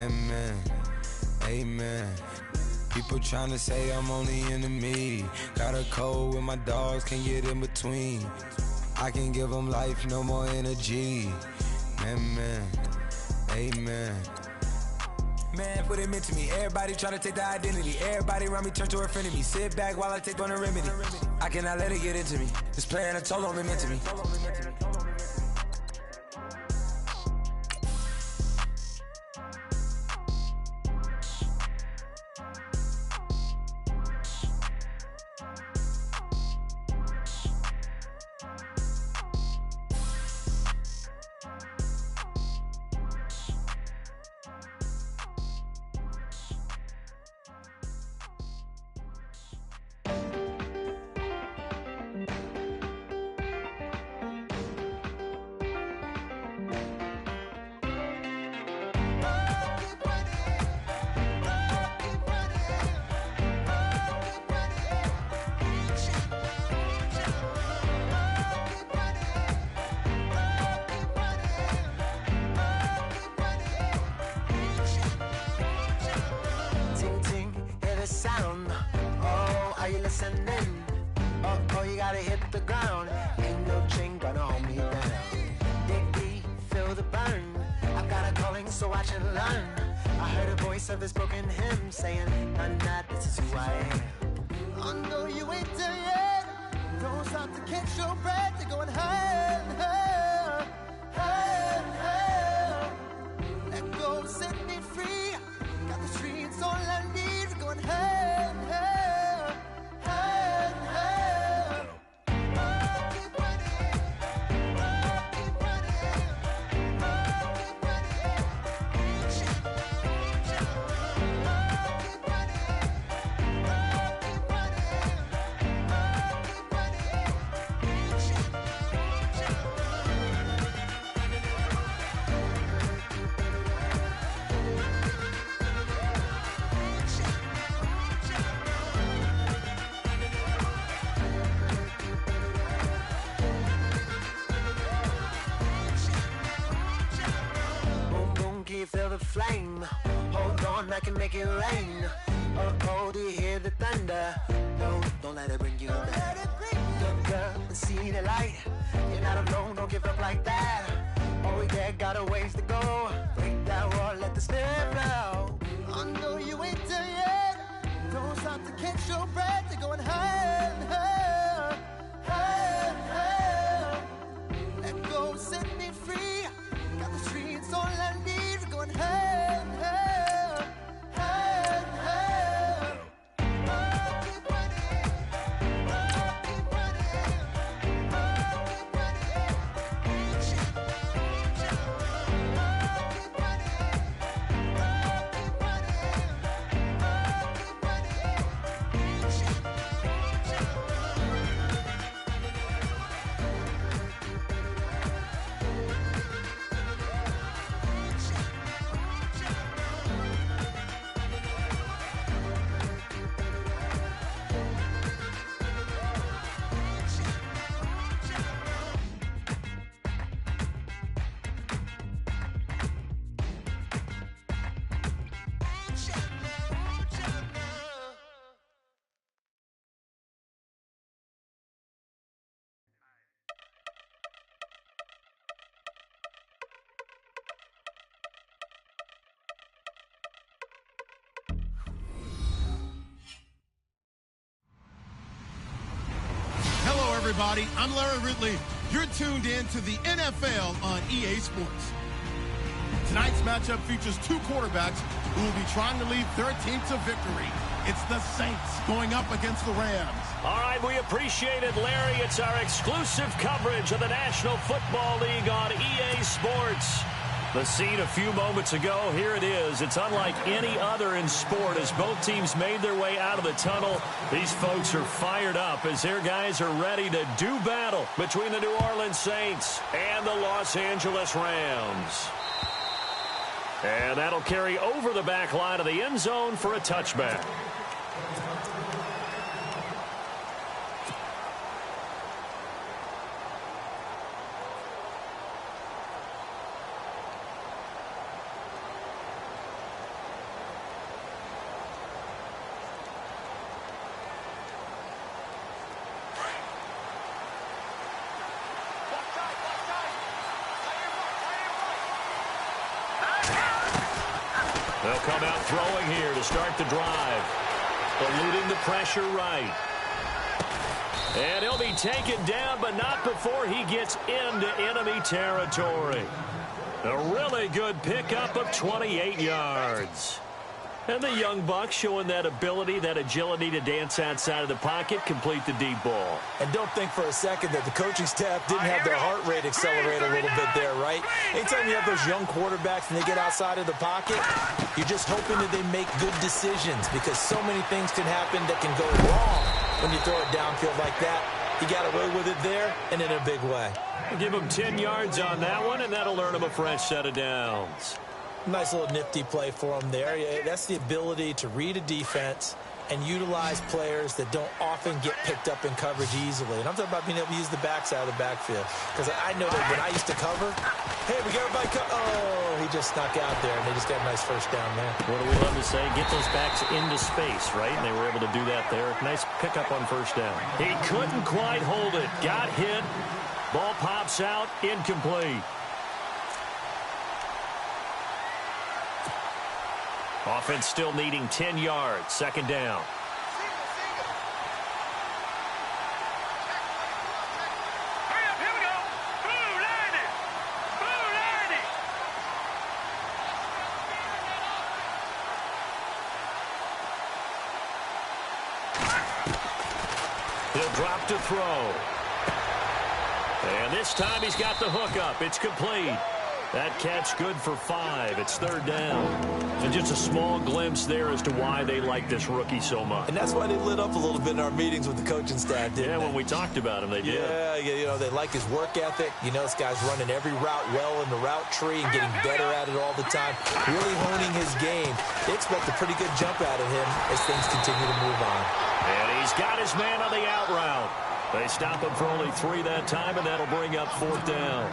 Amen, amen. People tryna say I'm only enemy. Got a code with my dogs, can't get in between. I can give them life, no more energy. Amen, amen. Man, put it into me. Everybody try to take the identity. Everybody around me turn to a friend of me. Sit back while I take on the remedy. I cannot let it get into me. This playing a toll on me, meant to me. Flame, hold on, I can make it rain. Oh, do you hear the thunder? No, don't let it bring you down. Look up and see the light. You're not alone, don't give up like that. Oh yeah, got a ways to go. Break that wall, let the spirit flow. I know you ain't done yet. Don't stop to catch your breath. You're going higher and higher, higher and higher. Let go, set me free. Got the streets all I need. Going higher and higher, higher and higher. Keep running, keep running, keep running. everybody. I'm Larry Ridley. You're tuned in to the NFL on EA Sports. Tonight's matchup features two quarterbacks who will be trying to lead their team to victory. It's the Saints going up against the Rams. All right, we appreciate it, Larry. It's our exclusive coverage of the National Football League on EA Sports. The scene a few moments ago, here it is. It's unlike any other in sport as both teams made their way out of the tunnel. These folks are fired up as their guys are ready to do battle between the New Orleans Saints and the Los Angeles Rams. And that'll carry over the back line of the end zone for a touchback. They'll come out throwing here to start the drive. Eluding the pressure right. And he'll be taken down, but not before he gets into enemy territory. A really good pickup of 28 yards. And the young buck showing that ability, that agility to dance outside of the pocket, complete the deep ball. And don't think for a second that the coaching staff didn't have their heart rate accelerate a little bit there, right? Anytime you have those young quarterbacks and they get outside of the pocket, you're just hoping that they make good decisions because so many things can happen that can go wrong when you throw it downfield like that. He got away with it there and in a big way. Give him 10 yards on that one, and that'll earn him a fresh set of downs. Nice little nifty play for him there. That's the ability to read a defense and utilize players that don't often get picked up in coverage easily. And I'm talking about being able to use the backside of the backfield. Because I know that when I used to cover, hey, we got everybody oh, he just snuck out there, and they just got a nice first down there. What do we love to say? Get those backs into space, right? And they were able to do that there. Nice pickup on first down. He couldn't quite hold it. Got hit. Ball pops out. Incomplete. Offense still needing 10 yards. Second down. Here we go. Boo, Lanny. Boo, Lanny. He'll drop to throw. And this time he's got the hook up. It's complete. That catch good for 5. It's third down. And just a small glimpse there as to why they like this rookie so much. And that's why they lit up a little bit in our meetings with the coaching staff, didn't they? When we talked about him, they did. Yeah, you know, they like his work ethic. You know, this guy's running every route well in the route tree and getting better at it all the time. Really honing his game. They expect a pretty good jump out of him as things continue to move on. And he's got his man on the out route. They stop him for only 3 that time, and that'll bring up fourth down.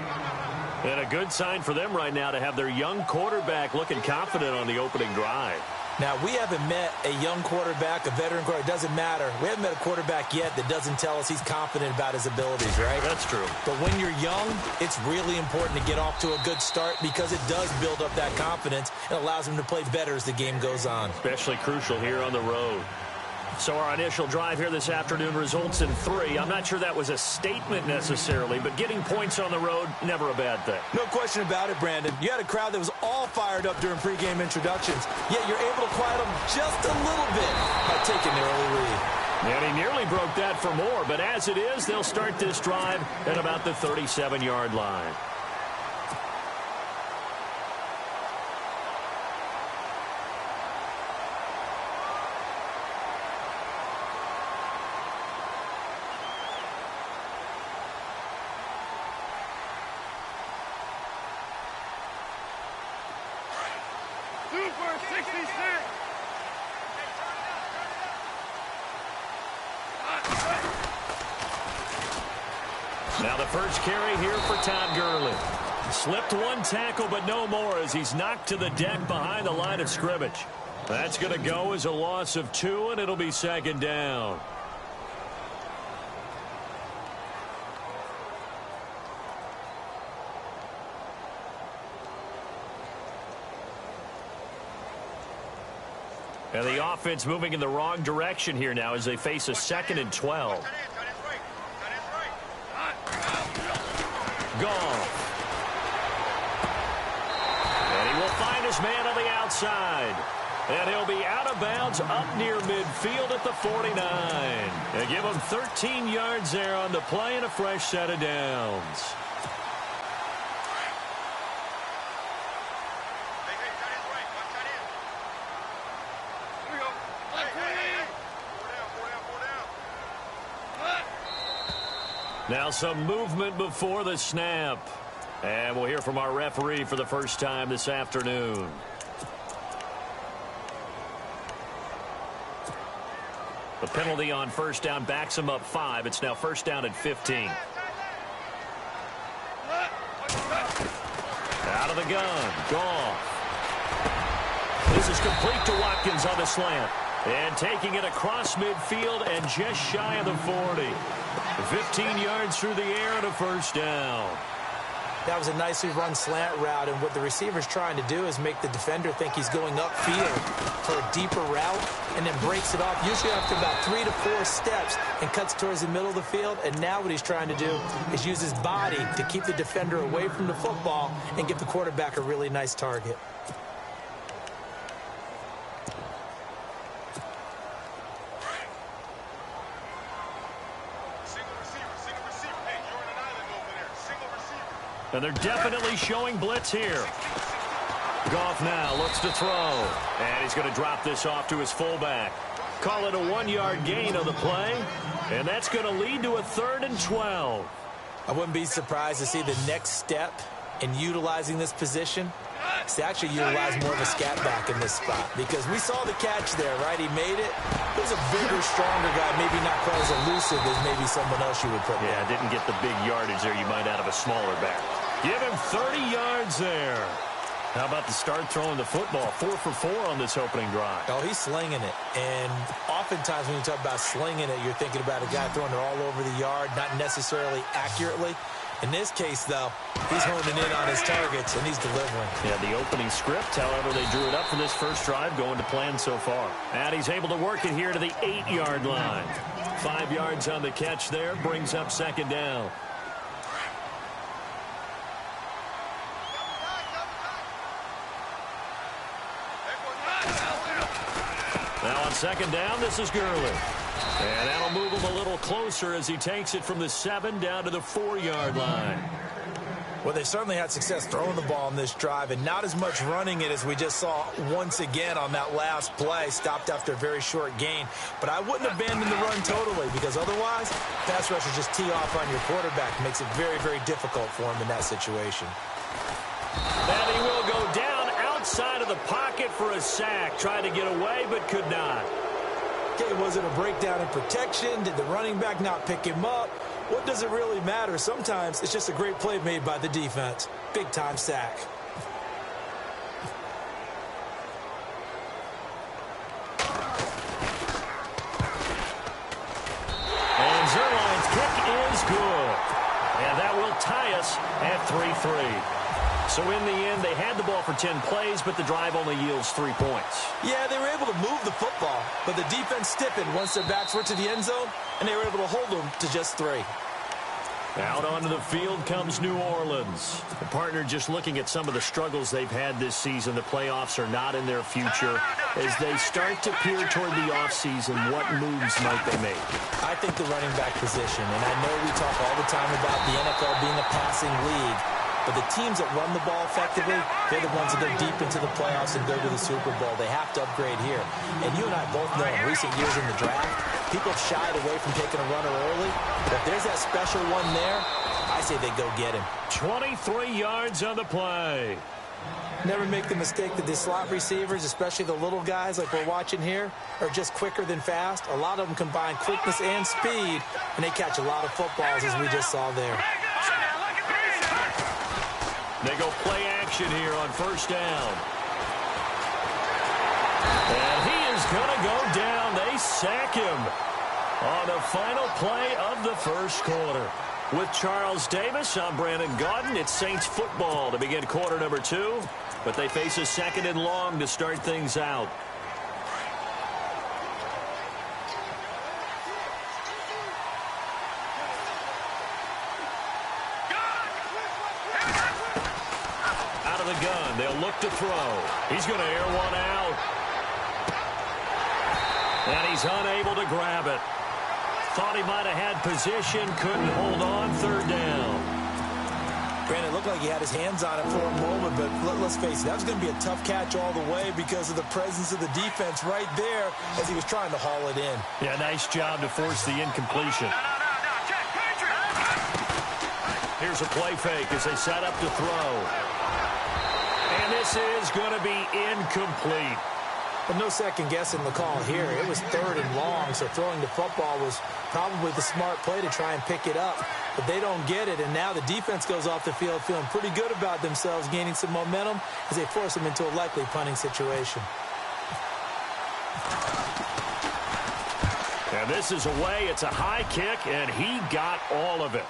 And a good sign for them right now to have their young quarterback looking confident on the opening drive. Now, we haven't met a young quarterback, a veteran quarterback. It doesn't matter. We haven't met a quarterback yet that doesn't tell us he's confident about his abilities, right? That's true. But when you're young, it's really important to get off to a good start because it does build up that confidence and allows him to play better as the game goes on. Especially crucial here on the road. So our initial drive here this afternoon results in 3. I'm not sure that was a statement necessarily, but getting points on the road, never a bad thing. No question about it, Brandon. You had a crowd that was all fired up during pregame introductions, yet you're able to quiet them just a little bit by taking the early lead. And he nearly broke that for more, but as it is, they'll start this drive at about the 37-yard line. Now the first carry here for Todd Gurley. Slipped one tackle, but no more as he's knocked to the deck behind the line of scrimmage. That's going to go as a loss of 2, and it'll be second down. And the offense moving in the wrong direction here now as they face a 2nd and 12. Goff. And he will find his man on the outside. And he'll be out of bounds up near midfield at the 49. And give him 13 yards there on the play and a fresh set of downs. Now some movement before the snap. And we'll hear from our referee for the first time this afternoon. The penalty on first down backs him up 5. It's now first down at 15. Out of the gun. Goff. This is complete to Watkins on the slant. And taking it across midfield and just shy of the 40. 15 yards through the air and a first down. That was a nicely run slant route, and what the receiver's trying to do is make the defender think he's going upfield for a deeper route, and then breaks it off, usually after about 3 to 4 steps, and cuts towards the middle of the field. And now what he's trying to do is use his body to keep the defender away from the football and give the quarterback a really nice target. And they're definitely showing blitz here. Goff now looks to throw. And he's going to drop this off to his fullback. Call it a 1-yard gain on the play. And that's going to lead to a 3rd and 12. I wouldn't be surprised to see the next step in utilizing this position. To actually utilize more of a scat back in this spot. Because we saw the catch there, right? He made it. He was a bigger, stronger guy. Maybe not quite as elusive as maybe someone else you would put there. Yeah, didn't get the big yardage there you might out of a smaller back. Give him 30 yards there. How about the start throwing the football? 4 for 4 on this opening drive. Oh, he's slinging it. And oftentimes when you talk about slinging it, you're thinking about a guy throwing it all over the yard, not necessarily accurately. In this case, though, he's honing in on his targets, and he's delivering. Yeah, the opening script, however, they drew it up for this first drive, going to plan so far. And he's able to work it here to the 8-yard line. 5 yards on the catch there, brings up 2nd down. Now on 2nd down, this is Gurley. And that'll move him a little closer as he takes it from the 7 down to the 4-yard line. Well, they certainly had success throwing the ball on this drive, and not as much running it as we just saw once again on that last play, stopped after a very short gain. But I wouldn't abandon the run totally, because otherwise, pass rushers just tee off on your quarterback. It makes it very, very difficult for him in that situation. And he will go down outside of the pocket for a sack. Tried to get away, but could not. Okay, was it a breakdown in protection? Did the running back not pick him up? What does it really matter? Sometimes it's just a great play made by the defense. Big-time sack. And Zerline's kick is good. And that will tie us at 3-3. So in the end, they had the ball for 10 plays, but the drive only yields 3 points. Yeah, they were able to move the football, but the defense stiffened once their backs were to the end zone, and they were able to hold them to just 3. Out onto the field comes New Orleans. The partner just looking at some of the struggles they've had this season. The playoffs are not in their future. As they start to peer toward the offseason, what moves might they make? I think the running back position, and I know we talk all the time about the NFL being a passing league, but the teams that run the ball effectively, they're the ones that go deep into the playoffs and go to the Super Bowl. They have to upgrade here. And you and I both know in recent years in the draft, people have shied away from taking a runner early. But if there's that special one there, I say they go get him. 23 yards on the play. Never make the mistake that the slot receivers, especially the little guys like we're watching here, are just quicker than fast. A lot of them combine quickness and speed, and they catch a lot of footballs, as we just saw there. They go play action here on 1st down. And he is going to go down. They sack him on the final play of the first quarter. With Charles Davis, I'm Brandon Gaudin. It's Saints football to begin quarter number 2. But they face a 2nd and long to start things out. The gun. They'll look to throw. He's going to air one out. And he's unable to grab it. Thought he might have had position. Couldn't hold on. 3rd down. Brandon, it looked like he had his hands on it for a moment, but let's face it, that was going to be a tough catch all the way because of the presence of the defense right there as he was trying to haul it in. Yeah, nice job to force the incompletion. Here's a play fake as they set up to throw. And this is going to be incomplete. But no second guessing the call here. It was 3rd and long, so throwing the football was probably the smart play to try and pick it up. But they don't get it, and now the defense goes off the field feeling pretty good about themselves, gaining some momentum as they force them into a likely punting situation. And this is away. It's a high kick, and he got all of it.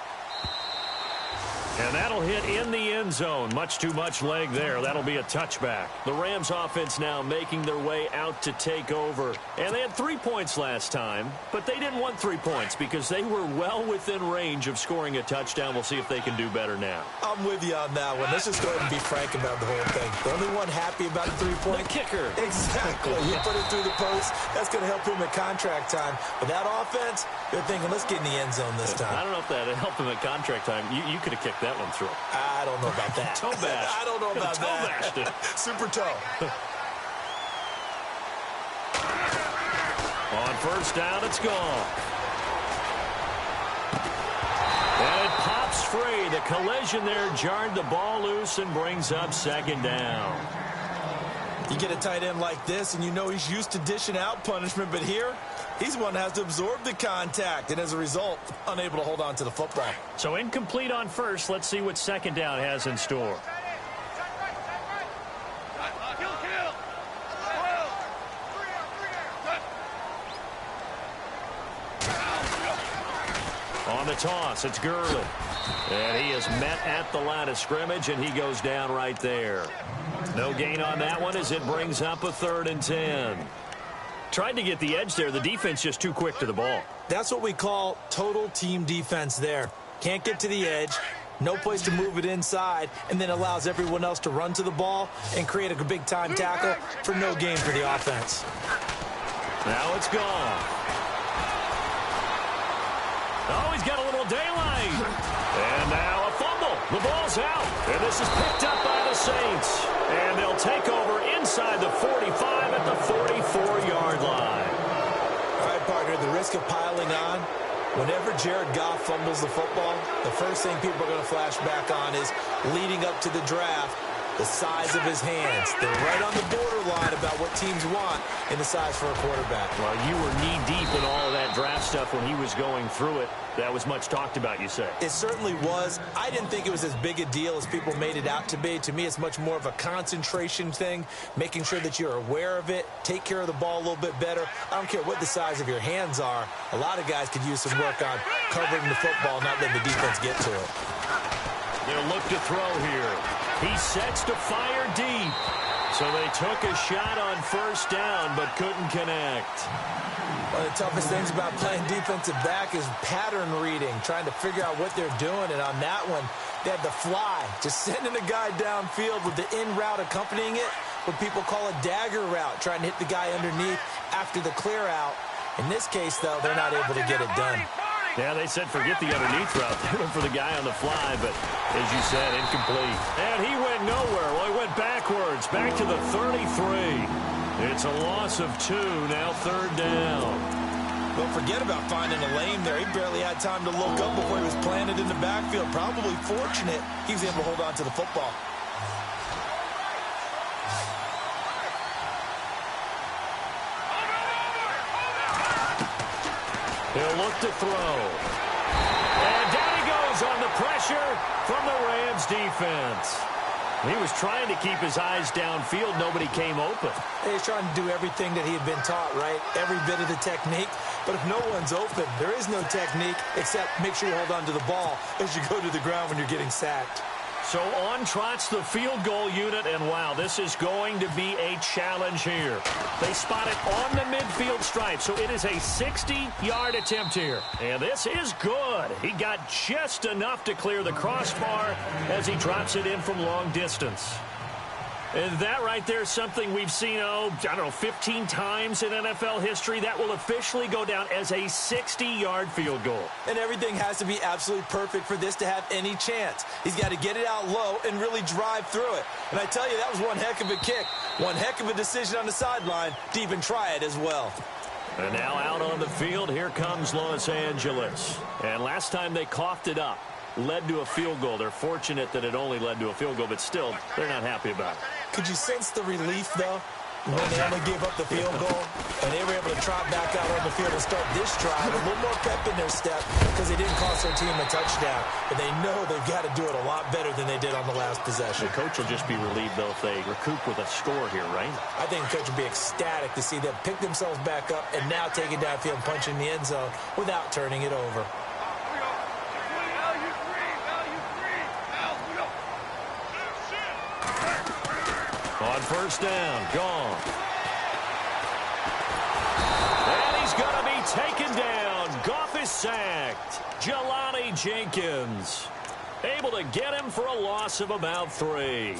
And that'll hit in the end zone. Much too much leg there. That'll be a touchback. The Rams offense now making their way out to take over. And they had 3 points last time, but they didn't want 3 points because they were well within range of scoring a touchdown. We'll see if they can do better now. I'm with you on that one. Let's just go ahead and be frank about the whole thing. The only one happy about the 3-point. The kicker. Exactly. You put it through the post. That's going to help him at contract time. But that offense, they're thinking, let's get in the end zone this time. I don't know if that helped him at contract time. You could have kicked that one through. I don't know about that. Toe bash. I don't know about that. Toe bashed it. Super toe. On first down, it's gone. And it pops free. The collision there jarred the ball loose and brings up second down. You get a tight end like this, and you know he's used to dishing out punishment, but here, he's the one that has to absorb the contact, and as a result, unable to hold on to the football. So incomplete on first. Let's see what second down has in store. On the toss, it's Gurley. And he is met at the line of scrimmage, and he goes down right there. No gain on that one as it brings up a 3rd and 10. Tried to get the edge there. The defense just too quick to the ball. That's what we call total team defense there. Can't get to the edge, no place to move it inside, and then allows everyone else to run to the ball and create a big-time tackle for no gain for the offense. Now it's gone. Oh, he's got a little daylight. And now a fumble. The ball's out. And this is picked up by the Saints. And they'll take over inside the 45 at the 44-yard line. All right, partner, the risk of piling on. Whenever Jared Goff fumbles the football, the first thing people are going to flash back on is leading up to the draft, the size of his hands. They're right on the borderline about what teams want in the size for a quarterback. Well, you were knee-deep in all of that draft stuff when he was going through it. That was much talked about, you say. It certainly was. I didn't think it was as big a deal as people made it out to be. To me, it's much more of a concentration thing, making sure that you're aware of it, take care of the ball a little bit better. I don't care what the size of your hands are. A lot of guys could use some work on covering the football, not letting the defense get to it. They'll look to throw here. He sets to fire deep. So they took a shot on first down, but couldn't connect. One of the toughest things about playing defensive back is pattern reading, trying to figure out what they're doing. And on that one, they had the fly, just sending a guy downfield with the in route accompanying it, what people call a dagger route, trying to hit the guy underneath after the clear out. In this case, though, they're not able to get it done. Yeah, they said forget the underneath route. They went for the guy on the fly, but as you said, incomplete. And he went nowhere. Well, he went backwards, back to the 33. It's a loss of 2, now 3rd down. Don't forget about finding a lane there. He barely had time to look up before he was planted in the backfield. Probably fortunate he was able to hold on to the football. He'll look to throw. And down he goes on the pressure from the Rams defense. He was trying to keep his eyes downfield. Nobody came open. He's trying to do everything that he had been taught, right? Every bit of the technique. But if no one's open, there is no technique except make sure you hold on to the ball as you go to the ground when you're getting sacked. So on trots the field goal unit, and wow, this is going to be a challenge here. They spot it on the midfield stripe, so it is a 60-yard attempt here. And this is good. He got just enough to clear the crossbar as he drops it in from long distance. And that right there is something we've seen, 15 times in NFL history. That will officially go down as a 60-yard field goal. And everything has to be absolutely perfect for this to have any chance. He's got to get it out low and really drive through it. And I tell you, that was one heck of a kick. One heck of a decision on the sideline to even try it as well. And now out on the field, here comes Los Angeles. And last time they coughed it up, led to a field goal. They're fortunate that it only led to a field goal, but still, they're not happy about it. Could you sense the relief, though, when they only gave up the field goal? And they were able to trot back out on the field and start this drive. A little more pep in their step because they didn't cost their team a touchdown. But they know they've got to do it a lot better than they did on the last possession. The coach will just be relieved, though, if they recoup with a score here, right? I think the coach will be ecstatic to see them pick themselves back up and now take it downfield and punch in the end zone without turning it over. On first down, gone. And he's going to be taken down. Goff is sacked. Jelani Jenkins able to get him for a loss of about 3.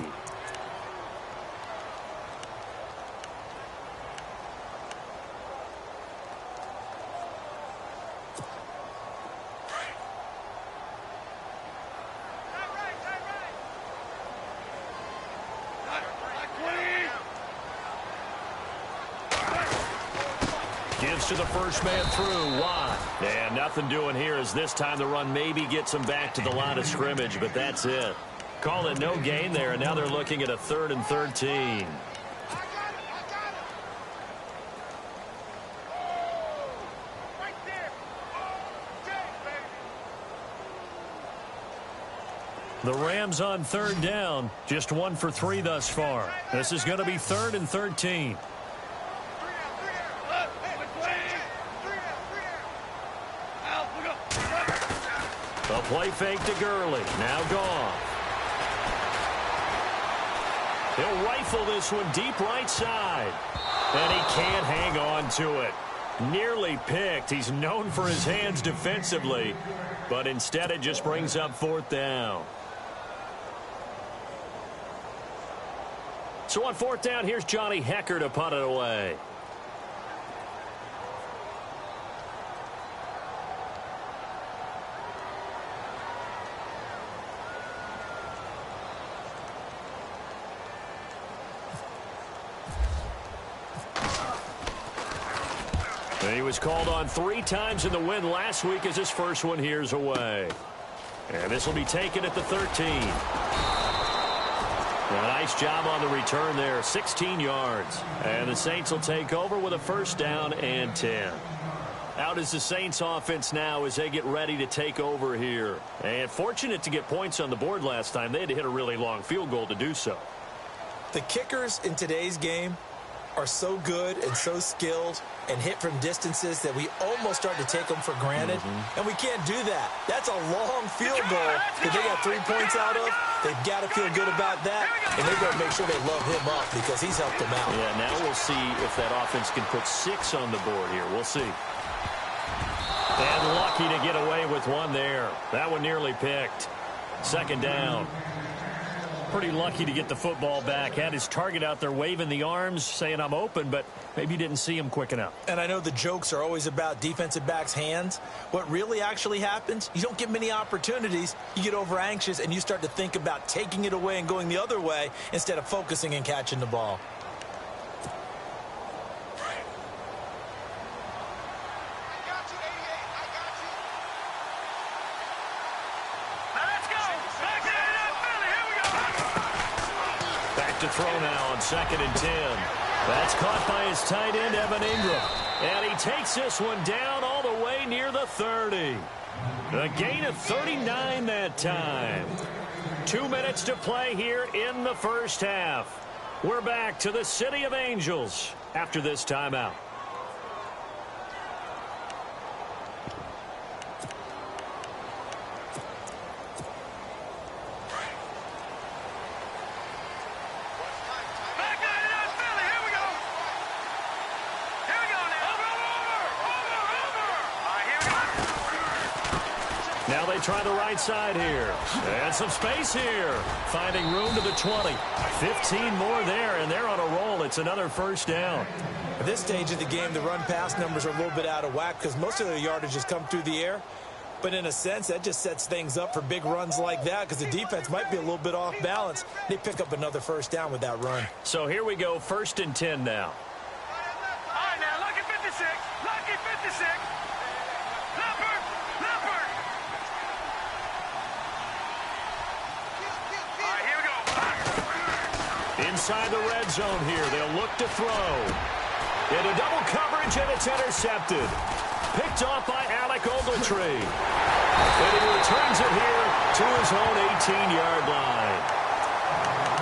Gives to the first man through. Wide. And nothing doing here as this time the run maybe gets him back to the line of scrimmage, but that's it. Call it no gain there, and now they're looking at a 3rd and 13. The Rams on 3rd down, just 1 for 3 thus far. This is going to be 3rd and 13. A play fake to Gurley. Now gone. He'll rifle this one deep right side. And he can't hang on to it. Nearly picked. He's known for his hands defensively. But instead it just brings up 4th down. So on 4th down, here's Johnny Hecker to punt it away. He was called on 3 times in the win last week as his first one here's away. And this will be taken at the 13. A nice job on the return there, 16 yards. And the Saints will take over with a 1st down and 10. Out is the Saints offense now as they get ready to take over here. And fortunate to get points on the board last time. They had to hit a really long field goal to do so. The kickers in today's game are so good and so skilled and hit from distances that we almost start to take them for granted. And we can't do that. That's a long field goal that they got 3 points out of. They've got to feel good about that, and they've got to make sure they love him up because he's helped them out. Yeah, now we'll see if that offense can put 6 on the board here. We'll see. And lucky to get away with one there. That one nearly picked. 2nd down. Pretty lucky to get the football back. Had his target out there waving the arms, saying I'm open, but maybe didn't see him quick enough. And I know the jokes are always about defensive backs' hands. What really actually happens, you don't get many opportunities. You get over anxious, and you start to think about taking it away and going the other way instead of focusing and catching the ball. To throw now on 2nd and 10. That's caught by his tight end, Evan Ingram. And he takes this one down all the way near the 30. A gain of 39 that time. 2 minutes to play here in the first half. We're back to the City of Angels after this timeout. Now they try the right side here. And some space here. Finding room to the 20. 15 more there, and they're on a roll. It's another 1st down. At this stage of the game, the run-pass numbers are a little bit out of whack because most of their yardage has come through the air. But in a sense, that just sets things up for big runs like that because the defense might be a little bit off balance. They pick up another 1st down with that run. So here we go, 1st and 10 now. All right, now, lucky 56. Lucky 56. Leopard. Leopard. All right, here we go. Inside the red zone here, they'll look to throw. Into double coverage, and it's intercepted. Picked off by Alec Ogletree. And he returns it here to his own 18-yard line.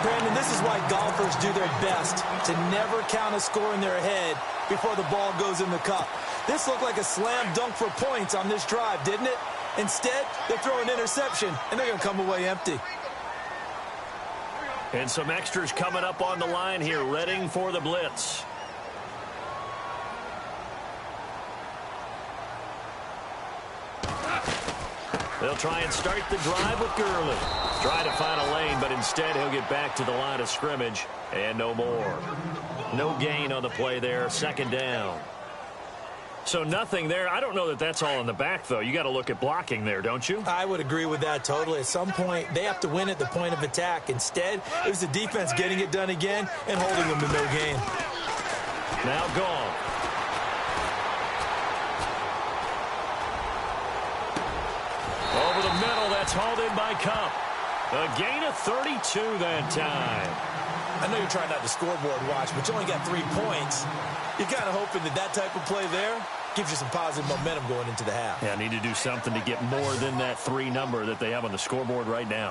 Brandon, this is why golfers do their best to never count a score in their head before the ball goes in the cup. This looked like a slam dunk for points on this drive, didn't it? Instead, they throw an interception, and they're going to come away empty. And some extras coming up on the line here, readying for the blitz. They'll try and start the drive with Gurley. Try to find a lane, but instead he'll get back to the line of scrimmage and no more. No gain on the play there, second down. So nothing there. I don't know that that's all in the back, though. You got to look at blocking there, don't you? I would agree with that totally. At some point, they have to win at the point of attack. Instead, it was the defense getting it done again and holding them to no gain. Now gone. Over the middle, that's hauled in by Cup. A gain of 32 that time. I know you're trying not to scoreboard watch, but you only got 3 points. You're kind of hoping that that type of play there gives you some positive momentum going into the half. Yeah, need to do something to get more than that 3 number that they have on the scoreboard right now.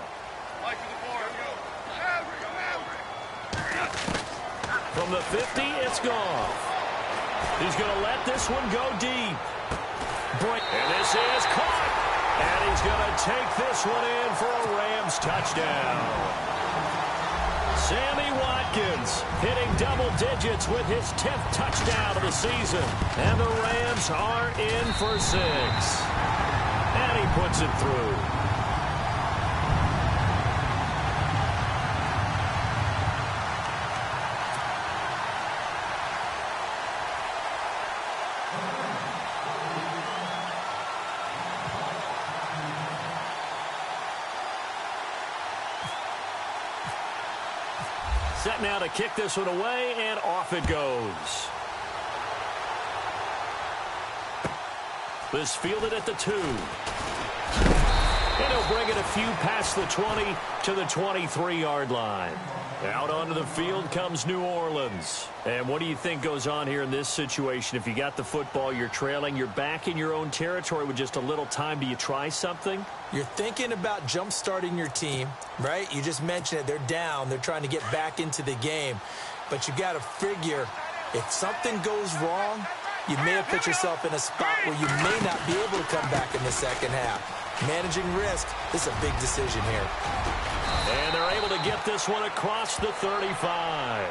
From the 50, it's gone. He's going to let this one go deep. And this is caught. And he's going to take this one in for a Rams touchdown. Sammy Watkins hitting double digits with his 10th touchdown of the season. And the Rams are in for 6. And he puts it through. Set now to kick this one away, and off it goes. This fielded at the 2. And he'll bring it a few past the 20 to the 23-yard line. Out onto the field comes New Orleans. And what do you think goes on here in this situation? If you got the football, you're trailing, you're back in your own territory with just a little time. Do you try something? You're thinking about jump-starting your team, right? You just mentioned it. They're down. They're trying to get back into the game. But you got to figure if something goes wrong, you may have put yourself in a spot where you may not be able to come back in the second half. Managing risk, this is a big decision here. And they're able to get this one across the 35.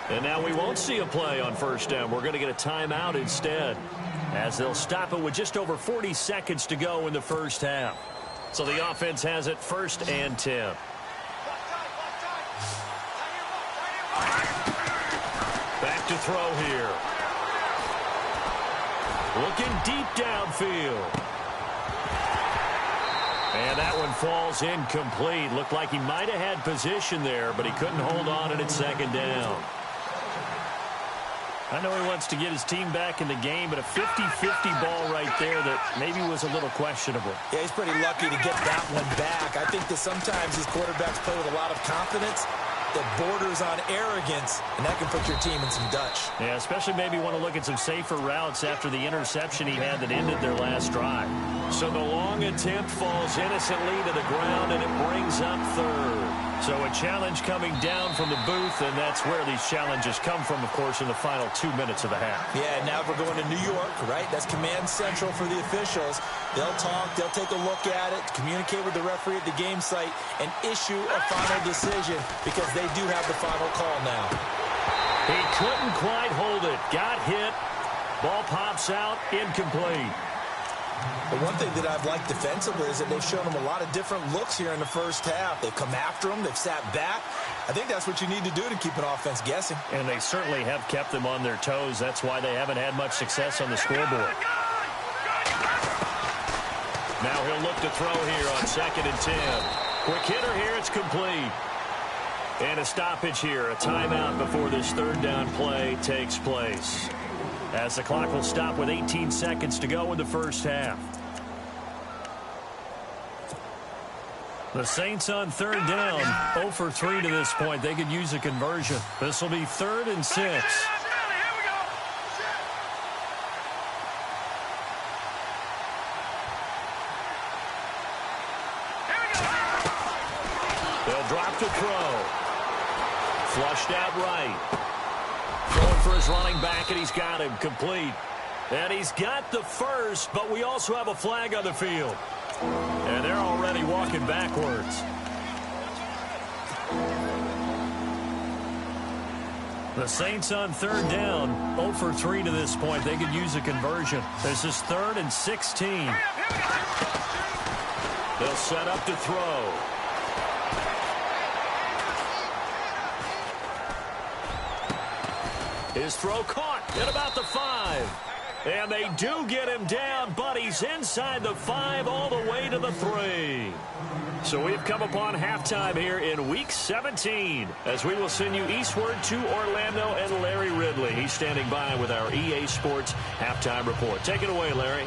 And now we won't see a play on first down. We're going to get a timeout instead, as they'll stop it with just over 40 seconds to go in the first half. So the offense has it 1st and 10. Back to throw here. Looking deep downfield. And that one falls incomplete. Looked like he might have had position there, but he couldn't hold on, and it's second down. I know he wants to get his team back in the game, but a 50-50 ball right there that maybe was a little questionable. Yeah, he's pretty lucky to get that one back. I think that sometimes these quarterbacks play with a lot of confidence that borders on arrogance, and that can put your team in some Dutch. Yeah, especially maybe want to look at some safer routes after the interception he had that ended their last drive. So the long attempt falls innocently to the ground, and it brings up 3rd. So a challenge coming down from the booth, and that's where these challenges come from, of course, in the final 2 minutes of the half. Yeah, now we're going to New York, right? That's command central for the officials. They'll talk, they'll take a look at it, communicate with the referee at the game site, and issue a final decision because they do have the final call now. He couldn't quite hold it. Got hit. Ball pops out. Incomplete. The one thing that I've liked defensively is that they've shown them a lot of different looks here in the first half. They've come after them. They've sat back. I think that's what you need to do to keep an offense guessing. And they certainly have kept them on their toes. That's why they haven't had much success on the scoreboard. Now he'll look to throw here on 2nd and 10. Quick hitter here. It's complete. And a stoppage here. A timeout before this 3rd down play takes place, as the clock will stop with 18 seconds to go in the first half. The Saints on 3rd down, 0 for 3 to this point. They could use a conversion. This will be 3rd and 6. They'll drop to throw. Flushed out right. Going for his running back, and he's got him complete. And he's got the first, but we also have a flag on the field. And they're already walking backwards. The Saints on third down, 0 for 3 to this point. They could use a conversion. This is 3rd and 16. They'll set up to throw. His throw caught at about the 5. And they do get him down, but he's inside the 5 all the way to the 3. So we've come upon halftime here in Week 17 as we will send you eastward to Orlando and Larry Ridley. He's standing by with our EA Sports halftime report. Take it away, Larry.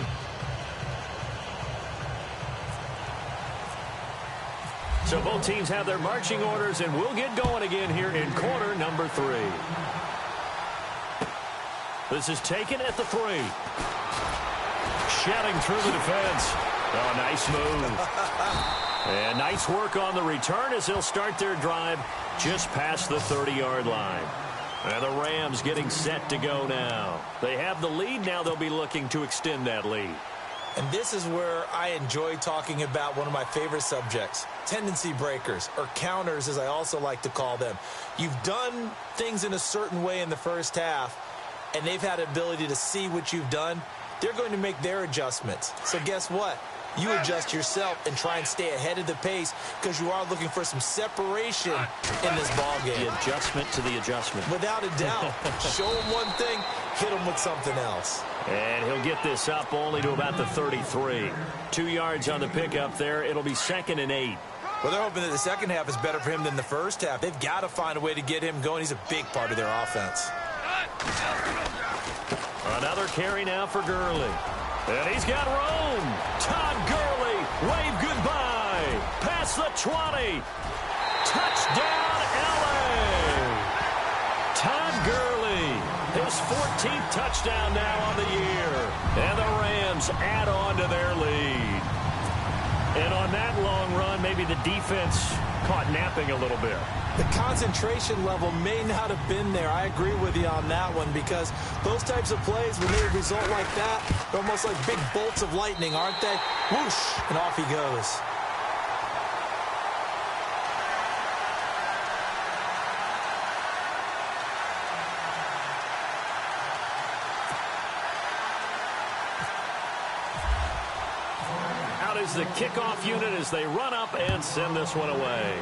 So both teams have their marching orders, and we'll get going again here in quarter number 3. This is taken at the 3. Shedding through the defense. Oh, nice move. And nice work on the return as they'll start their drive just past the 30-yard line. And the Rams getting set to go now. They have the lead. Now they'll be looking to extend that lead. And this is where I enjoy talking about one of my favorite subjects, tendency breakers, or counters as I also like to call them. You've done things in a certain way in the first half, and they've had the ability to see what you've done. They're going to make their adjustments. So guess what? You adjust yourself and try and stay ahead of the pace because you are looking for some separation in this ball game. The adjustment to the adjustment. Without a doubt. Show him one thing, hit him with something else. And he'll get this up only to about the 33. 2 yards on the pickup there. It'll be 2nd and 8. Well, they're hoping that the second half is better for him than the first half. They've got to find a way to get him going. He's a big part of their offense. Another carry now for Gurley. And he's got room. Todd Gurley, wave goodbye. Past the 20. Touchdown, L.A. Todd Gurley, his 14th touchdown now on the year. And the Rams add on to their lead. And on that long run, maybe the defense caught napping a little bit. The concentration level may not have been there. I agree with you on that one because those types of plays, when they result like that, they're almost like big bolts of lightning, aren't they? Whoosh, and off he goes. Out is the kickoff unit as they run up and send this one away.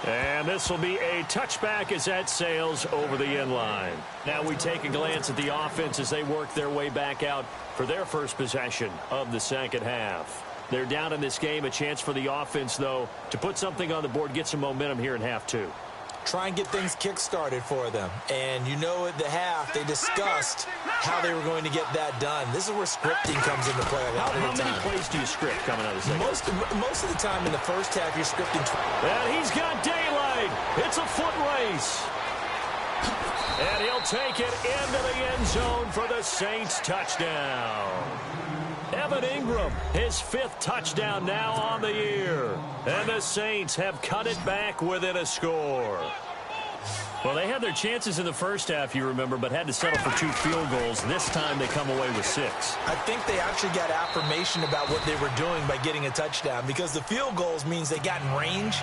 And this will be a touchback as that sails over the end line. Now we take a glance at the offense as they work their way back out for their first possession of the second half. They're down in this game. A chance for the offense, though, to put something on the board, get some momentum here in half 2. Try and get things kick-started for them. And you know at the half, they discussed how they were going to get that done. This is where scripting comes into play a lot of the time. How many plays do you script coming out of the second? Most of the time in the first half, you're scripting. And he's got daylight. It's a foot race. And he'll take it into the end zone for the Saints touchdown. Evan Ingram, his 5th touchdown now on the year. And the Saints have cut it back within a score. Well, they had their chances in the first half, you remember, but had to settle for 2 field goals. This time they come away with 6. I think they actually got affirmation about what they were doing by getting a touchdown because the field goals means they got in range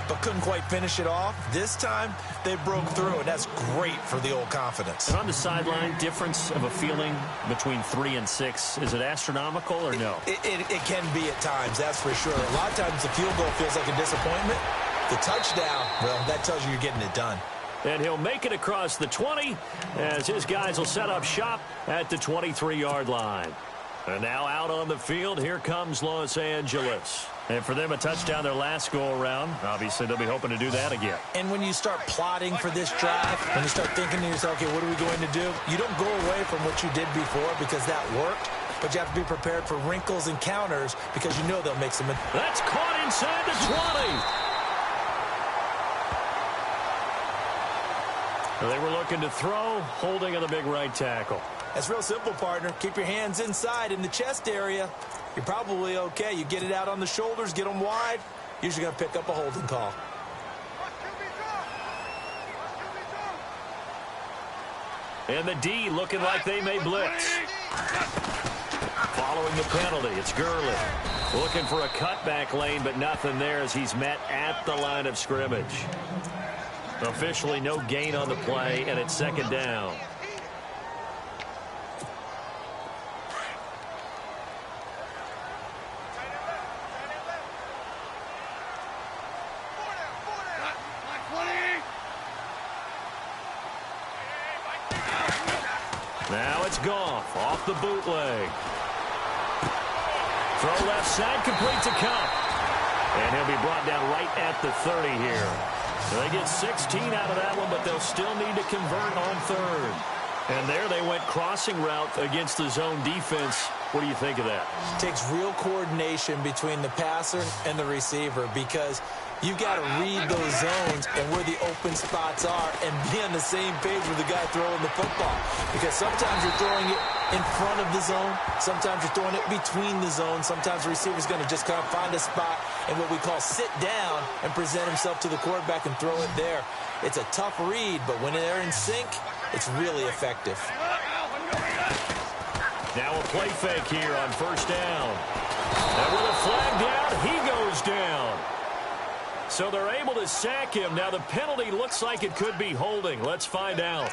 but couldn't quite finish it off. This time, they broke through, and that's great for the old confidence. And on the sideline, difference of a feeling between 3 and 6, is it astronomical or no? It can be at times, that's for sure. A lot of times the field goal feels like a disappointment. The touchdown, well, that tells you you're getting it done. And he'll make it across the 20 as his guys will set up shop at the 23-yard line. And now out on the field, here comes Los Angeles. And for them, a touchdown their last go-around. Obviously, they'll be hoping to do that again. And when you start plotting for this drive, when you start thinking to yourself, okay, what are we going to do? You don't go away from what you did before because that worked, but you have to be prepared for wrinkles and counters because you know they'll make some. That's caught inside the 20. They were looking to throw, holding on the big right tackle. That's real simple, partner. Keep your hands inside in the chest area. You're probably okay. You get it out on the shoulders, get them wide. Usually going to pick up a holding call. And the D looking like they may blitz. Following the penalty, it's Gurley. Looking for a cutback lane, but nothing there as he's met at the line of scrimmage. Officially no gain on the play, and it's second down. Now it's Goff off the bootleg. Throw left side, complete to Cup. And he'll be brought down right at the 30 here. So they get 16 out of that one, but they'll still need to convert on third. And there they went crossing route against the zone defense. What do you think of that? Takes real coordination between the passer and the receiver because you've got to read those zones and where the open spots are and be on the same page with the guy throwing the football. Because sometimes you're throwing it in front of the zone. Sometimes you're throwing it between the zones. Sometimes the receiver's going to just kind of find a spot and what we call sit down and present himself to the quarterback and throw it there. It's a tough read, but when they're in sync, it's really effective. Now a play fake here on first down. And with a flag down, he goes down. So they're able to sack him. Now the penalty looks like it could be holding. Let's find out.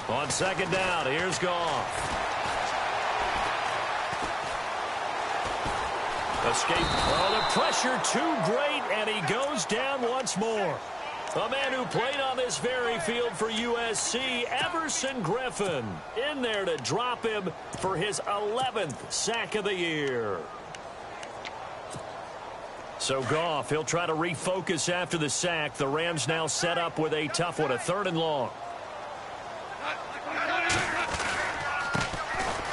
On second down, here's Goff. Escape. Oh, the pressure too great, and he goes down once more. A man who played on this very field for USC, Everson Griffin, in there to drop him for his 11th sack of the year. So Goff, he'll try to refocus after the sack. The Rams now set up with a tough one, a 3rd and long.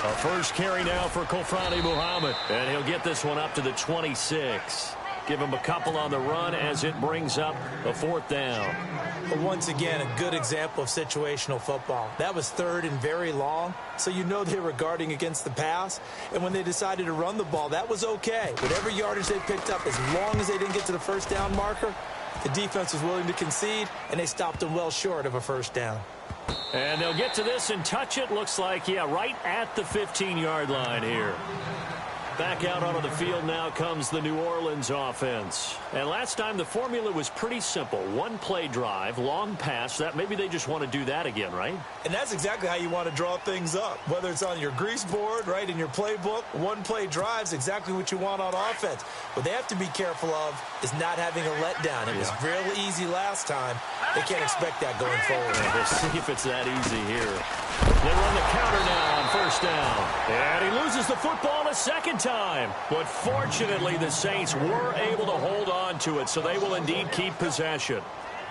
A first carry now for Kofrani Muhammad, and he'll get this one up to the 26. Give him a couple on the run as it brings up a 4th down. But once again, a good example of situational football. That was 3rd and very long, so you know they were guarding against the pass. And when they decided to run the ball, that was okay. Whatever yardage they picked up, as long as they didn't get to the first down marker, the defense was willing to concede, and they stopped them well short of a first down. And they'll get to this and touch it. Looks like, yeah, right at the 15-yard line here. Back out onto the field now comes the New Orleans offense. And last time the formula was pretty simple. 1-play drive, long pass. That maybe they just want to do that again, right? And that's exactly how you want to draw things up. Whether it's on your grease board, right, in your playbook, 1-play drive's exactly what you want on offense. What they have to be careful of is not having a letdown. It was real easy last time. They can't expect that going forward. We'll see if it's that easy here. They run the counter now on first down. And he loses the football a second time. But fortunately, the Saints were able to hold on to it, so they will indeed keep possession.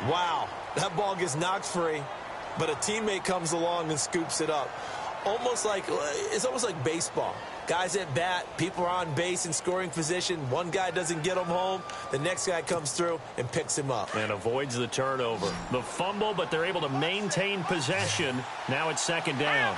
Wow, that ball gets knocked free, but a teammate comes along and scoops it up. It's almost like baseball. Guys at bat, people are on base in scoring position. One guy doesn't get him home. The next guy comes through and picks him up. And avoids the turnover. The fumble, but they're able to maintain possession. Now it's second down.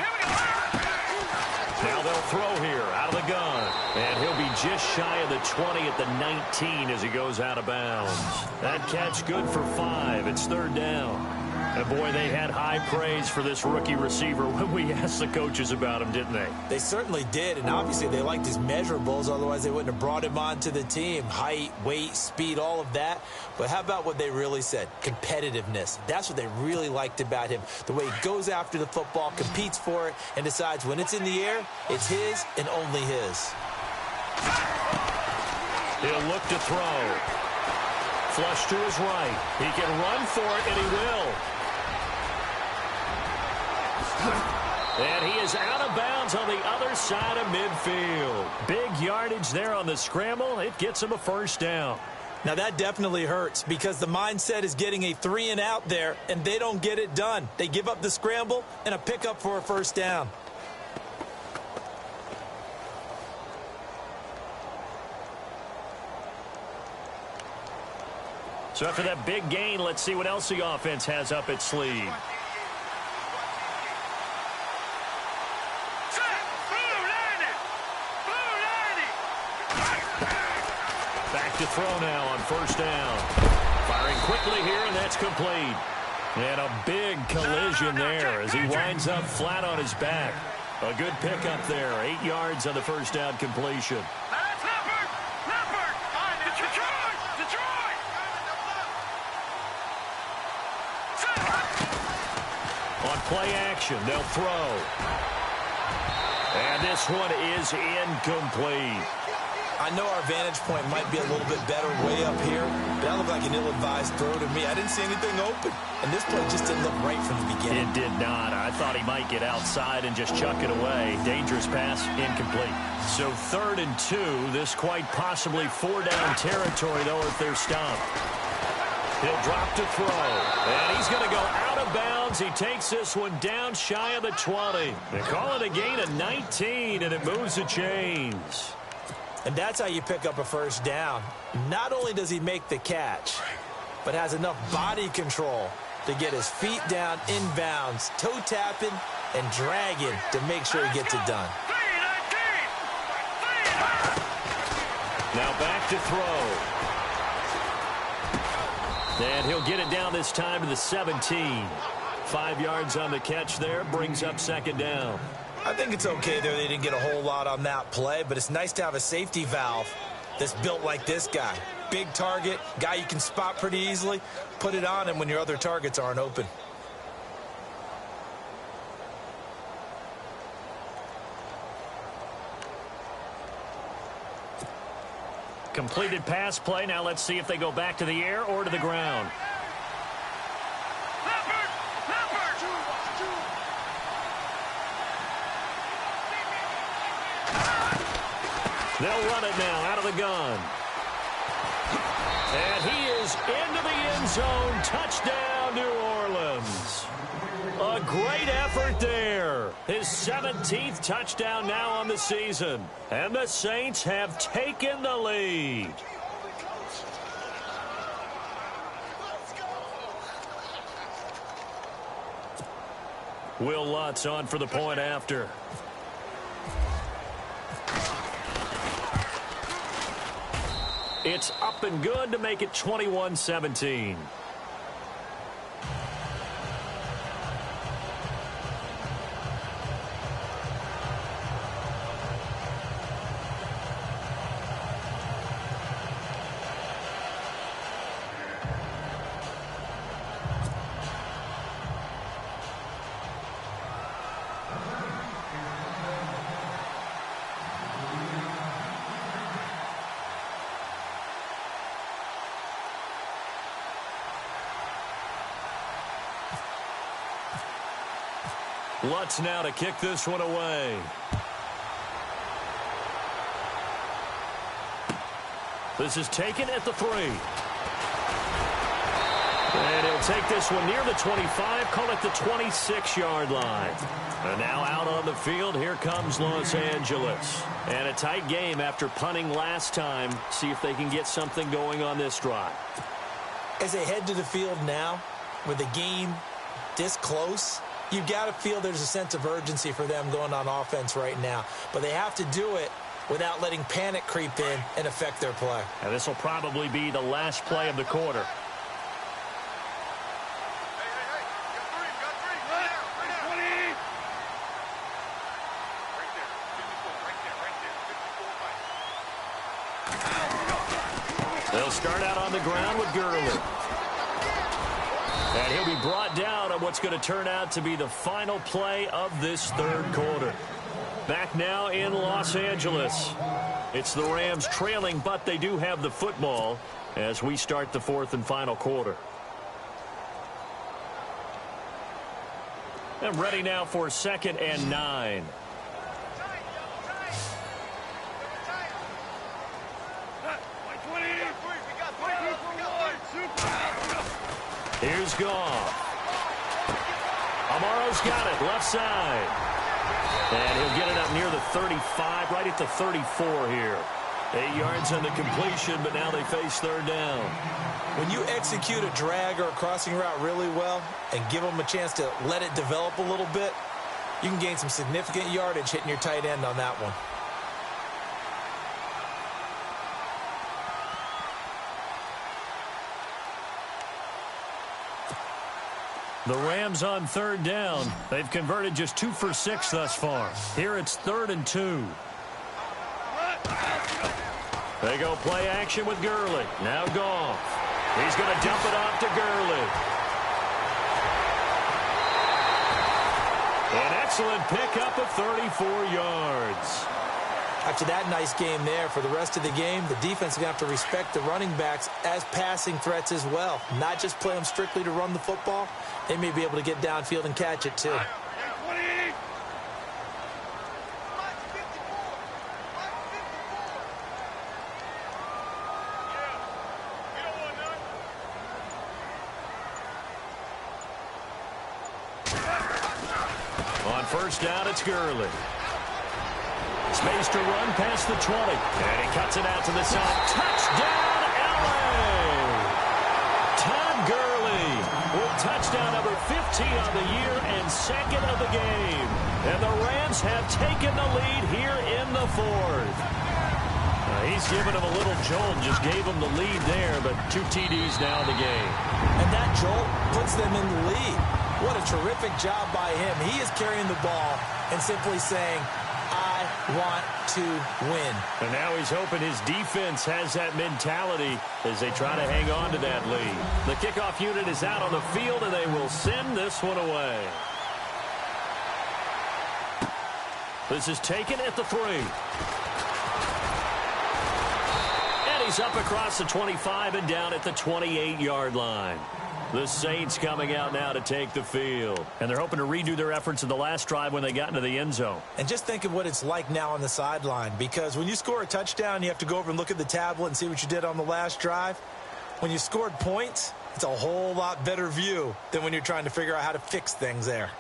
Now they'll throw here out of the gun. And he'll be just shy of the 20 at the 19 as he goes out of bounds. That catch good for 5. It's 3rd down. And, boy, they had high praise for this rookie receiver when we asked the coaches about him, didn't they? They certainly did, and obviously they liked his measurables. Otherwise, they wouldn't have brought him onto the team. Height, weight, speed, all of that. But how about what they really said? Competitiveness. That's what they really liked about him. The way he goes after the football, competes for it, and decides when it's in the air, it's his and only his. He'll look to throw. Flush to his right. He can run for it, and he will. And he is out of bounds on the other side of midfield. Big yardage there on the scramble. It gets him a first down. Now that definitely hurts because the mindset is getting a 3 and out there, and they don't get it done. They give up the scramble and a pickup for a first down. So after that big gain, let's see what else the offense has up its sleeve. Back to throw now on first down. Firing quickly here, and that's complete. And a big collision there as he winds up flat on his back. A good pickup there. 8 yards on the first down completion. On play action, they'll throw. And this one is incomplete. I know our vantage point might be a little bit better way up here, but that looked like an ill-advised throw to me. I didn't see anything open, and this play just didn't look right from the beginning. It did not. I thought he might get outside and just chuck it away. Dangerous pass, incomplete. So 3rd and 2. This quite possibly 4-down territory, though, if they're stopped. He'll drop to throw, and he's going to go out of bounds. He takes this one down shy of the 20. They call it a gain of 19, and it moves the chains. And that's how you pick up a first down. Not only does he make the catch, but has enough body control to get his feet down inbounds, toe tapping and dragging to make sure he gets it done. Now back to throw. And he'll get it down this time to the 17. 5 yards on the catch there, brings up 2nd down. I think it's okay there. They didn't get a whole lot on that play, but it's nice to have a safety valve that's built like this guy. Big target, guy you can spot pretty easily. Put it on him when your other targets aren't open. Completed pass play. Now let's see if they go back to the air or to the ground. They'll run it now out of the gun. And he is into the end zone. Touchdown, New Orleans. A great effort there. His 17th touchdown now on the season. And the Saints have taken the lead. Will Lutz on for the point after. It's up and good to make it 21-17. Lutz now to kick this one away. This is taken at the 3. And he'll take this one near the 25, call it the 26-yard line. And now out on the field, here comes Los Angeles. And a tight game after punting last time. See if they can get something going on this drive. As they head to the field now, with the game this close, you've got to feel there's a sense of urgency for them going on offense right now. But they have to do it without letting panic creep in and affect their play. And this will probably be the last play of the quarter. They'll start out on the ground with Gurley. And he'll be brought down on what's going to turn out to be the final play of this third quarter. Back now in Los Angeles. It's the Rams trailing, but they do have the football as we start the fourth and final quarter. And ready now for 2nd and 9. Here's Goff. Amaro's got it, left side. And he'll get it up near the 35, right at the 34 here. 8 yards on the completion, but now they face third down. When you execute a drag or a crossing route really well and give them a chance to let it develop a little bit, you can gain some significant yardage hitting your tight end on that one. The Rams on third down. They've converted just 2 for 6 thus far. Here it's 3rd and 2. They go play action with Gurley. Now Goff. He's going to dump it off to Gurley. An excellent pickup of 34 yards. After that nice game there, for the rest of the game, the defense is going to have to respect the running backs as passing threats as well. Not just play them strictly to run the football. They may be able to get downfield and catch it too. On first down, it's Gurley. Space to run past the 20. And he cuts it out to the side. Touchdown, LA! Todd Gurley with touchdown number 15 on the year and 2nd of the game. And the Rams have taken the lead here in the 4th. He's given him a little jolt, just gave him the lead there, but 2 TDs now in the game. And that jolt puts them in the lead. What a terrific job by him. He is carrying the ball and simply saying, I want to win. And now he's hoping his defense has that mentality as they try to hang on to that lead. The kickoff unit is out on the field, and they will send this one away. This is taken at the 3. And he's up across the 25 and down at the 28-yard line. The Saints coming out now to take the field. And they're hoping to redo their efforts in the last drive when they got into the end zone. And just think of what it's like now on the sideline, because when you score a touchdown, you have to go over and look at the tablet and see what you did on the last drive. When you scored points, it's a whole lot better view than when you're trying to figure out how to fix things there.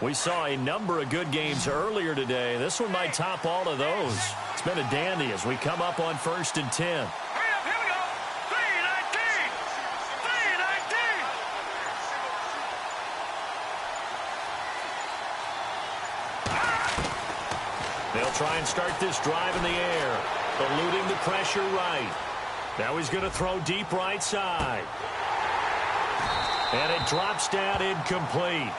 We saw a number of good games earlier today. This one might top all of those. It's been a dandy as we come up on 1st and 10. They'll try and start this drive in the air, eluding the pressure right. Now he's going to throw deep right side. And it drops down incomplete.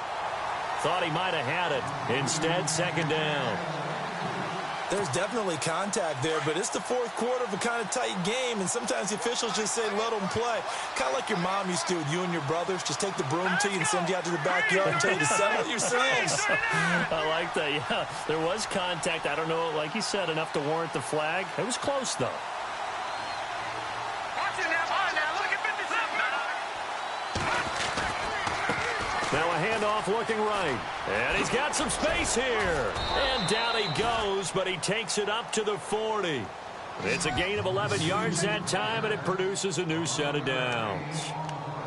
Thought he might have had it. Instead, 2nd down. There's definitely contact there, but it's the 4th quarter of a kind of tight game, and sometimes the officials just say, let them play. Kind of like your mom used to with you and your brothers. Just take the broom to you and send you out to the backyard and tell you to settle yourselves. I like that, yeah. There was contact. I don't know, like you said, enough to warrant the flag. It was close, though. Now a handoff looking right. And he's got some space here. And down he goes, but he takes it up to the 40. It's a gain of 11 yards that time, and it produces a new set of downs.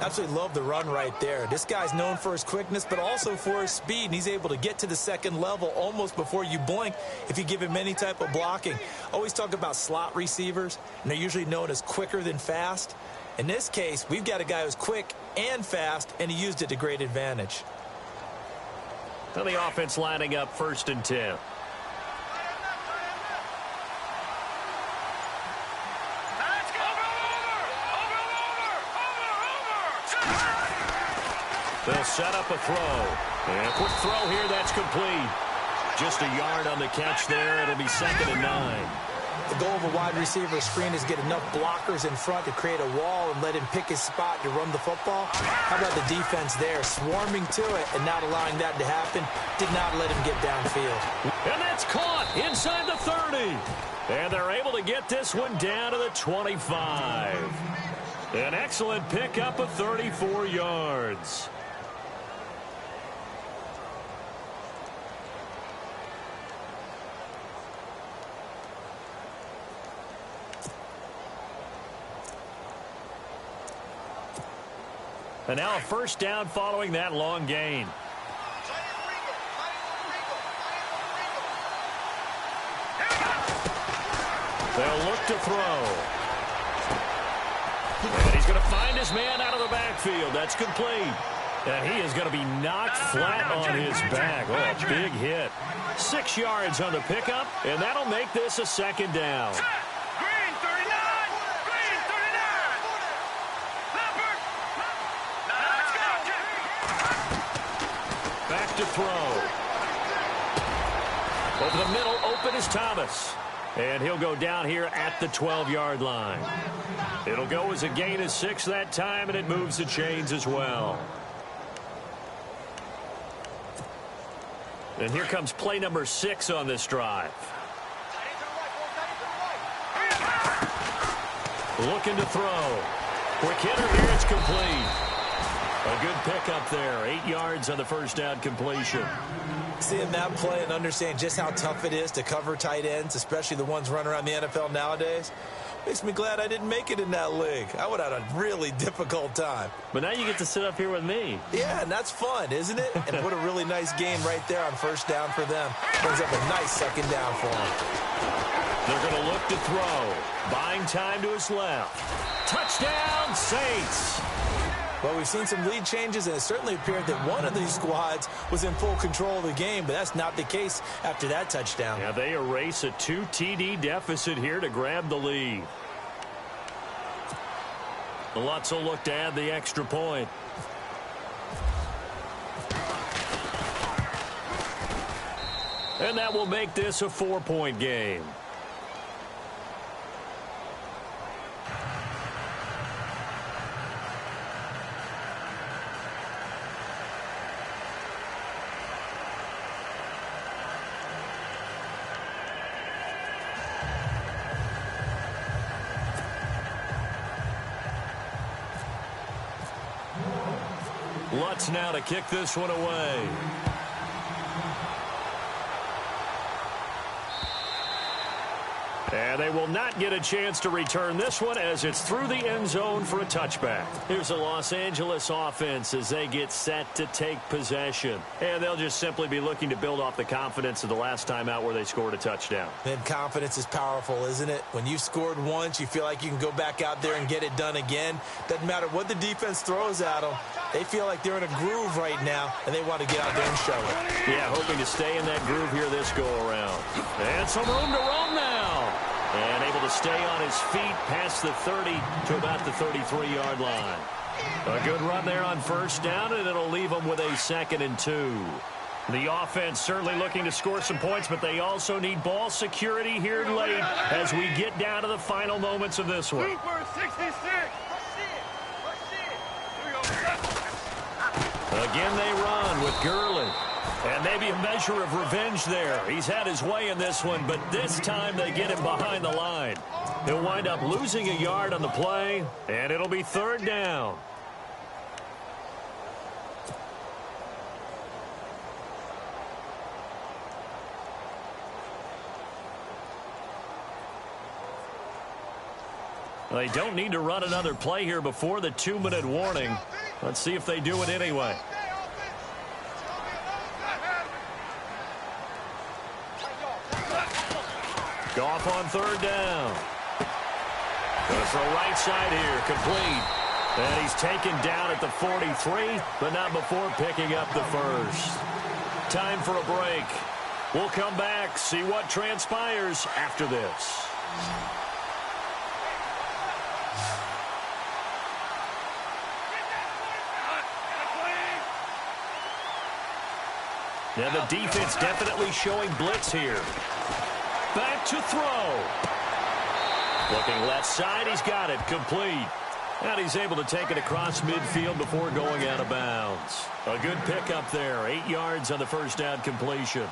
Absolutely love the run right there. This guy's known for his quickness, but also for his speed. And he's able to get to the 2nd level almost before you blink if you give him any type of blocking. Always talk about slot receivers, and they're usually known as quicker than fast. In this case, we've got a guy who's quick and fast, and he used it to great advantage. So the offense lining up 1st and 10. They'll set up a throw. And a quick throw here, that's complete. Just a yard on the catch there. It'll be 2nd and 9. The goal of a wide receiver screen is get enough blockers in front to create a wall and let him pick his spot to run the football. How about the defense there, swarming to it and not allowing that to happen? Did not let him get downfield. And that's caught inside the 30. And they're able to get this one down to the 25. An excellent pickup of 34 yards. And now a 1st down following that long gain. They'll look to throw. And he's going to find his man out of the backfield. That's complete. And he is going to be knocked flat on his back. Oh, a big hit. 6 yards on the pickup, and that'll make this a second down. Green 39. Green 39. Leopard. Let's go. Back to throw. Over the middle, open is Thomas. And he'll go down here at the 12-yard line. It'll go as a gain of 6 that time, and it moves the chains as well. And here comes play number 6 on this drive. Looking to throw. Quick hitter here, it's complete. A good pickup there. 8 yards on the first down completion. Seeing that play and understand just how tough it is to cover tight ends, especially the ones running around the NFL nowadays, makes me glad I didn't make it in that league. I would have had a really difficult time. But now you get to sit up here with me. Yeah, and that's fun, isn't it? And put a really nice game right there on first down for them. Brings up a nice second down for them. They're going to look to throw. Buying time to his left. Touchdown, Saints. Well, we've seen some lead changes, and it certainly appeared that one of these squads was in full control of the game, but that's not the case after that touchdown. Yeah, they erase a 2 TD deficit here to grab the lead. The Lutz will look to add the extra point. And that will make this a 4-point game. Lutz now to kick this one away. And they will not get a chance to return this one as it's through the end zone for a touchback. Here's the Los Angeles offense as they get set to take possession. And they'll just simply be looking to build off the confidence of the last time out where they scored a touchdown. And confidence is powerful, isn't it? When you've scored once, you feel like you can go back out there and get it done again. Doesn't matter what the defense throws at them. They feel like they're in a groove right now, and they want to get out there and show it. Yeah, hoping to stay in that groove here this go-around. And some room to roam now. And able to stay on his feet past the 30 to about the 33-yard line. A good run there on first down, and it'll leave them with a 2nd and 2. The offense certainly looking to score some points, but they also need ball security here late as we get down to the final moments of this one. Super 66. Again, they run with Gurley. And maybe a measure of revenge there. He's had his way in this one, but this time they get him behind the line. He'll wind up losing a yard on the play, and it'll be 3rd down. They don't need to run another play here before the 2-minute warning. Let's see if they do it anyway. Goff on 3rd down. Goes to the right side here, complete. And he's taken down at the 43, but not before picking up the first. Time for a break. We'll come back, see what transpires after this. Now the defense definitely showing blitz here. Back to throw. Looking left side, he's got it, complete. And he's able to take it across midfield before going out of bounds. A good pickup there, 8 yards on the first down completion.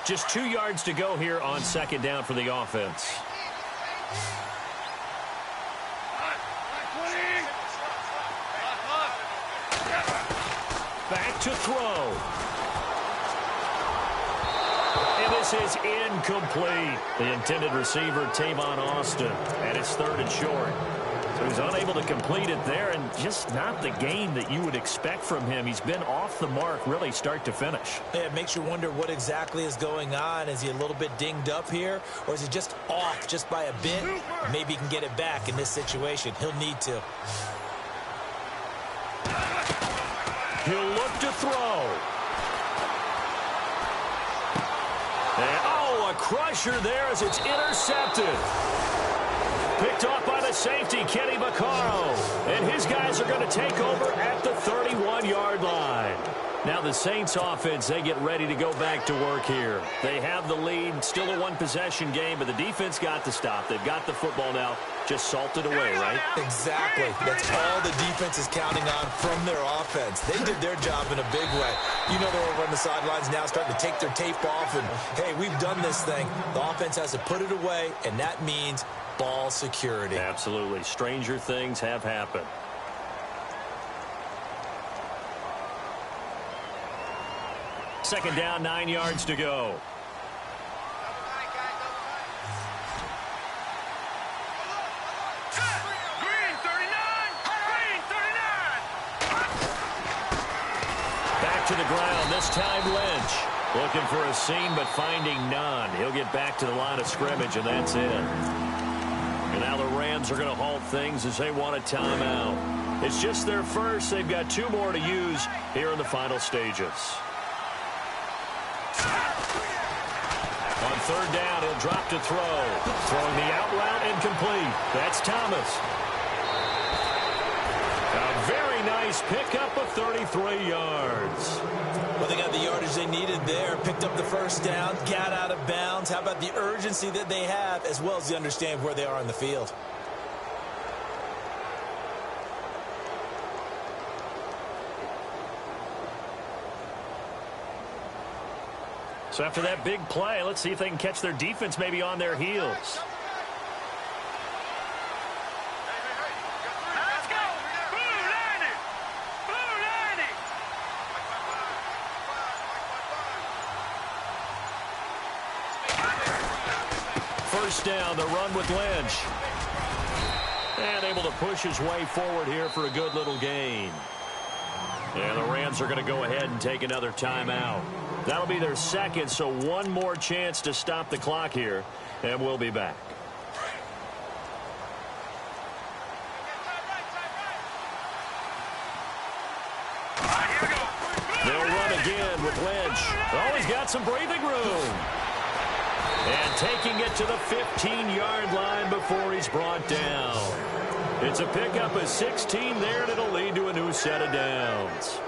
Just 2 yards to go here on 2nd down for the offense. Back to throw. And this is incomplete. The intended receiver, Tavon Austin, and it's 3rd and short. So he's unable to complete it there, and just not the game that you would expect from him. He's been off the mark really start to finish. Yeah, it makes you wonder what exactly is going on. Is he a little bit dinged up here, or is he just off just by a bit? Maybe he can get it back in this situation. He'll need to. He'll look to throw. And, oh, a crusher there as it's intercepted. Picked off by the safety, Kenny Vaccaro. And his guys are going to take over at the 31-yard line. Now the Saints offense, they get ready to go back to work here. They have the lead, still a one-possession game, but the defense got to stop. They've got the football now, just salted away, right? Exactly. That's all the defense is counting on from their offense. They did their job in a big way. You know they're over on the sidelines now starting to take their tape off and, hey, we've done this thing. The offense has to put it away, and that means ball security. Absolutely. Stranger things have happened. Second down, 9 yards to go. Green 39! Green 39! Back to the ground, this time Lynch. Looking for a seam, but finding none. He'll get back to the line of scrimmage, and that's it. And now the Rams are going to halt things as they want a timeout. It's just their first. They've got 2 more to use here in the final stages. On third down, he'll drop to throw. Throwing the out route incomplete. That's Thomas. A very nice pickup of 33 yards. Well, they got the yardage they needed there. Picked up the first down, got out of bounds. How about the urgency that they have, as well as the understand where they are on the field? So after that big play, let's see if they can catch their defense maybe on their heels. Let's go! Blue lining! Blue lining! First down, the run with Lynch. And able to push his way forward here for a good little gain. And the Rams are going to go ahead and take another timeout. That'll be their second, so one more chance to stop the clock here, and we'll be back. They'll run again with Lynch. Oh, he's got some breathing room. And taking it to the 15-yard line before he's brought down. It's a pickup of 16 there, and it'll lead to a new set of downs.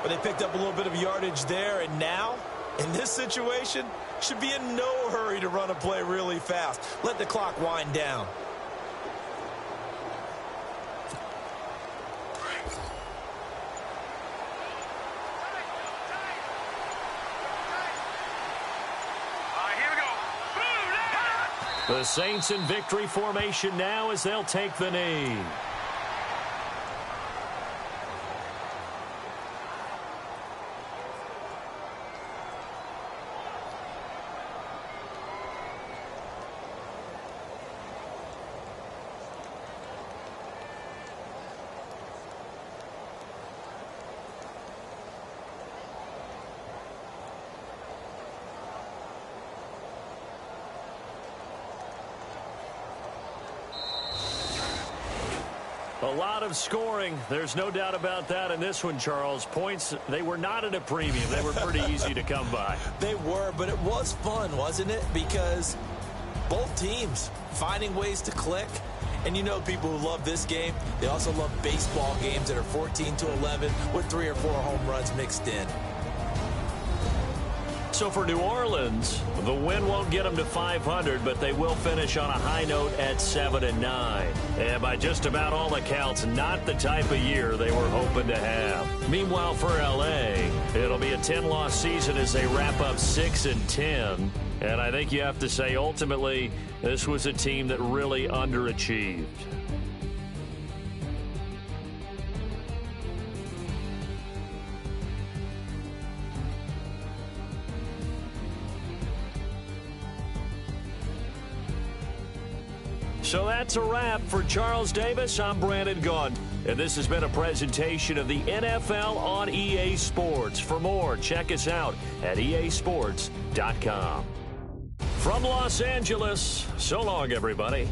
But they picked up a little bit of yardage there, and now, in this situation, should be in no hurry to run a play really fast. Let the clock wind down. Here we go. Blue line! The Saints in victory formation now as they'll take the knee. A lot of scoring. There's no doubt about that in this one, Charles. Points, they were not at a premium. They were pretty easy to come by. They were, but it was fun, wasn't it? Because both teams finding ways to click. And you know people who love this game, they also love baseball games that are 14-11 with 3 or 4 home runs mixed in. So for New Orleans, the win won't get them to 500, but they will finish on a high note at 7-9. And by just about all accounts, not the type of year they were hoping to have. Meanwhile, for L.A., it'll be a 10-loss season as they wrap up 6-10. And I think you have to say, ultimately, this was a team that really underachieved. So that's a wrap. For Charles Davis, I'm Brandon Gunn. And this has been a presentation of the NFL on EA Sports. For more, check us out at easports.com. From Los Angeles, so long, everybody.